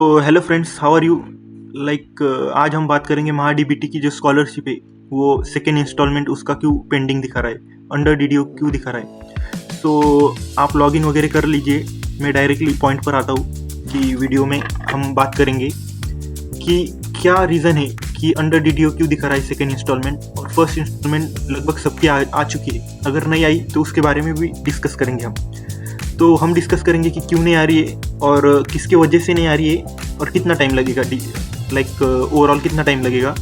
तो hello friends, how are you. आज हम बात करेंगे महा डीबीटी की जो स्कॉलरशिप है वो सेकेंड इंस्टॉलमेंट उसका क्यों पेंडिंग दिखा रहा है, अंडर डीडीओ क्यों दिखा रहा है। सो आप लॉगिन वगैरह कर लीजिए। मैं डायरेक्टली पॉइंट पर आता हूँ कि वीडियो में हम बात करेंगे कि क्या रीज़न है कि अंडर डीडीओ क्यों दिखा रहा है सेकेंड इंस्टॉलमेंट, और फर्स्ट इंस्टॉलमेंट लगभग सबकी आ चुकी है। अगर नहीं आई तो उसके बारे में भी डिस्कस करेंगे हम। तो हम डिस्कस करेंगे कि क्यों नहीं आ रही है और किसके वजह से नहीं आ रही है और कितना टाइम लगेगा, ओवरऑल कितना टाइम लगेगा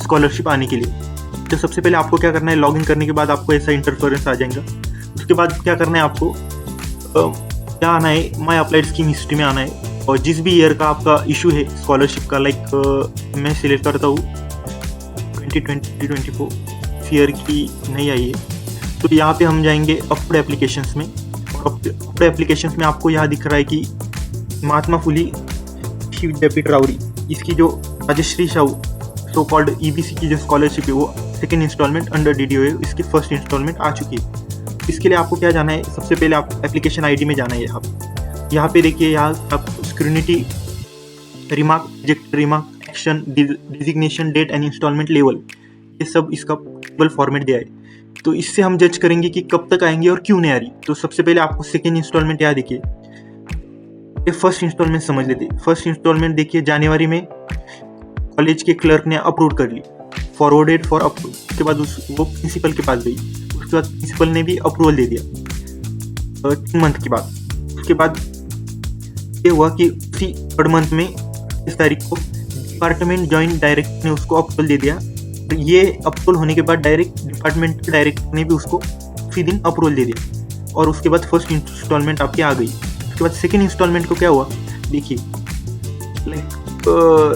स्कॉलरशिप आने के लिए। तो सबसे पहले आपको क्या करना है, लॉगिन करने के बाद आपको ऐसा इंटरफेरेंस आ जाएगा। उसके बाद क्या करना है आपको, क्या आना है, माई अप्लाइड स्कीम हिस्ट्री में आना है और जिस भी ईयर का आपका इशू है स्कॉलरशिप का, मैं सिलेक्ट करता हूँ 2020-2024 ईयर की नहीं आई है। तो यहाँ पे हम जाएंगे अपलोड एप्लीकेशंस में, और अपलोड एप्लीकेशंस में आपको यहाँ दिख रहा है कि महात्मा फुली विद्यापीठ राउरी, इसकी जो Rajashri Sahu so called EBC की जो स्कॉलरशिप है वो सेकेंड इंस्टॉलमेंट अंडर डीडीओ है, इसकी फर्स्ट इंस्टॉलमेंट आ चुकी है। इसके लिए आपको क्या जाना है, सबसे पहले आप एप्लीकेशन आईडी में जाना है। यहाँ पे देखिए, यहाँ आप scrutiny remark, reject remark, action, designation, date and instalment level, ये सब इसका टेबल फॉर्मेट दिया है। तो इससे हम जज करेंगे कि कब तक आएंगे और क्यों नहीं आ रही। तो सबसे पहले आपको सेकेंड इंस्टॉलमेंट यहाँ देखिए, ये फर्स्ट इंस्टॉलमेंट समझ लेते। फर्स्ट इंस्टॉलमेंट देखिए, जनवरी में कॉलेज के क्लर्क ने अप्रूव कर ली, फॉरवर्डेड फॉर अप्रूव। उसके बाद वो प्रिंसिपल के पास गई, उसके बाद प्रिंसिपल ने भी अप्रूवल दे दिया 3 मंथ के बाद। उसके बाद ये हुआ कि उसी 3rd मंथ में इस तारीख को डिपार्टमेंट जॉइंट डायरेक्टर ने उसको अप्रूवल दे दिया। तो ये अप्रूवल होने के बाद डायरेक्ट डिपार्टमेंट डायरेक्टर ने भी उसको उसी दिन अप्रूवल दे दिया, और उसके बाद फर्स्ट इंस्टॉलमेंट आपकी आ गई। उसके बाद सेकेंड इंस्टॉलमेंट को क्या हुआ, देखिए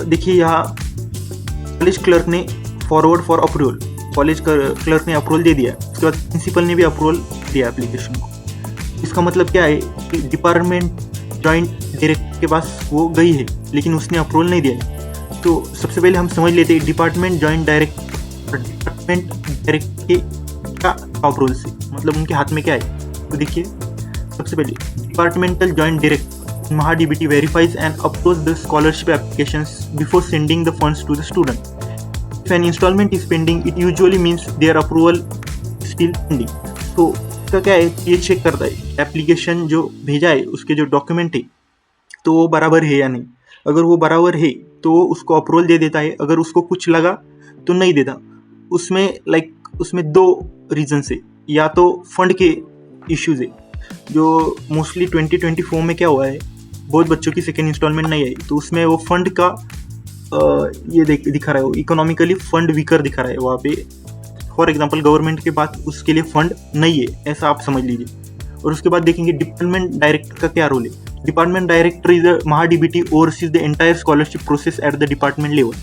देखिए यहाँ कॉलेज क्लर्क ने forward for approval, college clerk ने अप्रूवल दे दिया। उसके बाद प्रिंसिपल ने भी अप्रूवल दिया एप्लीकेशन को। इसका मतलब क्या है कि डिपार्टमेंट जॉइंट डायरेक्टर के पास वो गई है लेकिन उसने अप्रूवल नहीं दिया है। तो सबसे पहले हम समझ लेते हैं डिपार्टमेंट जॉइंट डायरेक्टर और डिपार्टमेंट डायरेक्टर के क्या अप्रूवल से, मतलब उनके हाथ में क्या है। तो देखिए, सबसे पहले departmental joint director Maha DBT verifies and approves the scholarship applications before sending the funds to the student. If an instalment is pending it usually means their approval still pending. तो इसका क्या है, ये चेक करता है एप्लीकेशन जो भेजा है उसके जो डॉक्यूमेंट है तो वो बराबर है या नहीं। अगर वो बराबर है तो वो उसको अप्रूवल दे देता है, अगर उसको कुछ लगा तो नहीं देता। उसमें 2 रीजन है, या तो फंड के इश्यूज है, जो मोस्टली 2024 में क्या हुआ है, बहुत बच्चों की सेकेंड इंस्टॉलमेंट नहीं आई, तो उसमें वो फंड का ये दिखा रहा है, वो इकोनॉमिकली फंड वीकर दिखा रहा है वहाँ पे। फॉर एग्जांपल गवर्नमेंट के पास उसके लिए फंड नहीं है, ऐसा आप समझ लीजिए। और उसके बाद देखेंगे डिपार्टमेंट डायरेक्टर का क्या रोल है। डिपार्टमेंट डायरेक्टर इज द महा DBT overseas the entire scholarship process at the department level,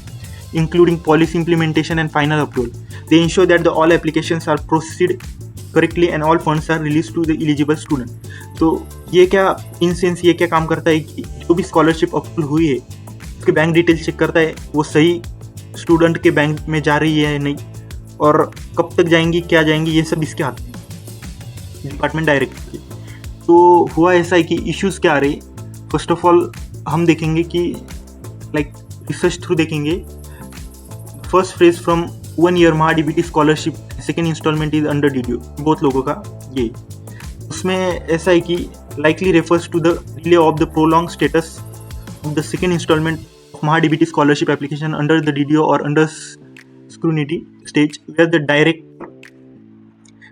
including policy implementation and final approval. They ensure that all applications are processed correctly and all funds are released to the eligible student. तो ये क्या in sense, ये क्या काम करता है कि जो भी स्कॉलरशिप अप्रूवल हुई है उसके बैंक डिटेल चेक करता है, वो सही स्टूडेंट के बैंक में जा रही है या नहीं, और कब तक जाएंगी, क्या जाएंगी, ये सब इसके हाथ में, डिपार्टमेंट डायरेक्टर के। तो हुआ ऐसा है कि इश्यूज़ क्या आ रहे, फर्स्ट ऑफ ऑल हम देखेंगे कि रिसर्च थ्रू देखेंगे। First phrase from 1 year Maha DBT scholarship second instalment is under DDO, बहुत लोगों का ये। उसमें ऐसा है कि likely refers to the delay of the prolong status of the second instalment of Maha DBT scholarship application under the DDO और under scrutiny stage, where the direct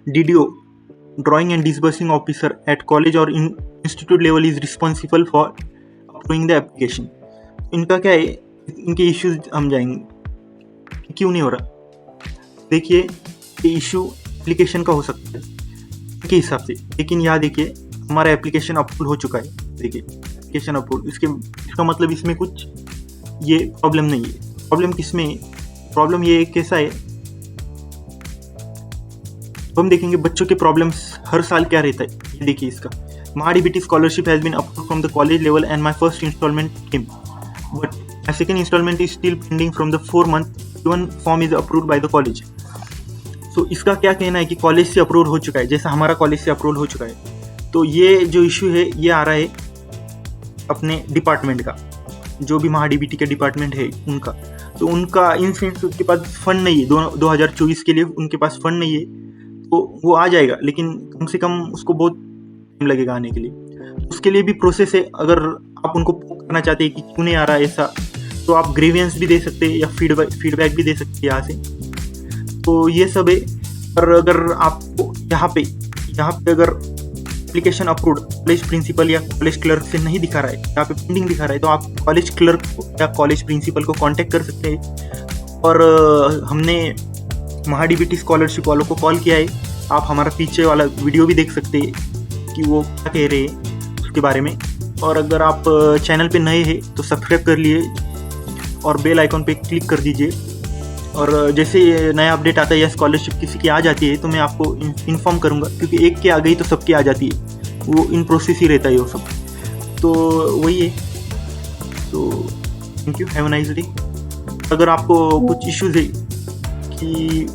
DDO drawing and disbursing officer at college और institute level is responsible for approving the application. इनका क्या है, इनके issues हम जाएंगे क्यों नहीं हो रहा। देखिए, ये इशू एप्लीकेशन का हो सकता है के हिसाब से, लेकिन यहाँ देखिए हमारा एप्लीकेशन अप्रूव हो चुका है। देखिए एप्लीकेशन अप्रूव, इसका मतलब इसमें कुछ ये प्रॉब्लम नहीं है। प्रॉब्लम किस में है, प्रॉब्लम ये कैसा है, तो हम देखेंगे बच्चों के प्रॉब्लम्स हर साल क्या रहता है। ये देखिए, इसका Maha DBT scholarship has been approved from the college level and my first instalment came, but my second instalment is still pending from the 4 month one form is approved by the college. So इसका क्या कहना है कि college से approve हो चुका है, जैसा हमारा कॉलेज से अप्रूव हो चुका है। तो ये जो इशू है ये आ रहा है अपने डिपार्टमेंट का। जो भी महाडीबीटी के डिपार्टमेंट है उनका, तो उनका इन सेंस उसके पास फंड नहीं है, 2024 के लिए उनके पास फंड नहीं है, तो वो आ जाएगा, लेकिन कम से कम उसको बहुत टाइम लगेगा आने के लिए। उसके लिए भी प्रोसेस है। अगर आप उनको करना चाहते हैं कि क्यों नहीं आ रहा है ऐसा, तो आप ग्रीवियंस भी दे सकते हैं या फीडबैक भी दे सकते हैं यहाँ से। तो ये सब है। और अगर आपको यहाँ पे अगर एप्लीकेशन अप्रूव्ड कॉलेज प्रिंसिपल या कॉलेज क्लर्क से नहीं दिखा रहा है, यहाँ पे पेंडिंग दिखा रहा है, तो आप कॉलेज क्लर्क या कॉलेज प्रिंसिपल को कांटेक्ट कर सकते हैं। और हमने महाडीबीटी स्कॉलरशिप वालों को कॉल किया है। आप हमारा पीछे वाला वीडियो भी देख सकते हैं कि वो क्या कह रहे हैं उसके बारे में। और अगर आप चैनल पे नए हैं तो सब्सक्राइब कर लिए और बेल आइकॉन पे क्लिक कर दीजिए। और जैसे नया अपडेट आता है या स्कॉलरशिप किसी की आ जाती है तो मैं आपको इन्फॉर्म करूँगा, क्योंकि एक के आ गई तो सबकी आ जाती है, वो इन प्रोसेस ही रहता है वो सब। तो वही है। तो thank you, have a nice day. अगर आपको कुछ इश्यूज है कि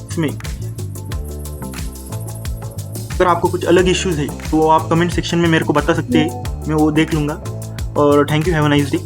इसमें, अगर आपको कुछ अलग इश्यूज है तो आप कमेंट सेक्शन में मेरे को बता सकते हैं, मैं वो देख लूँगा। और thank you, have a nice day.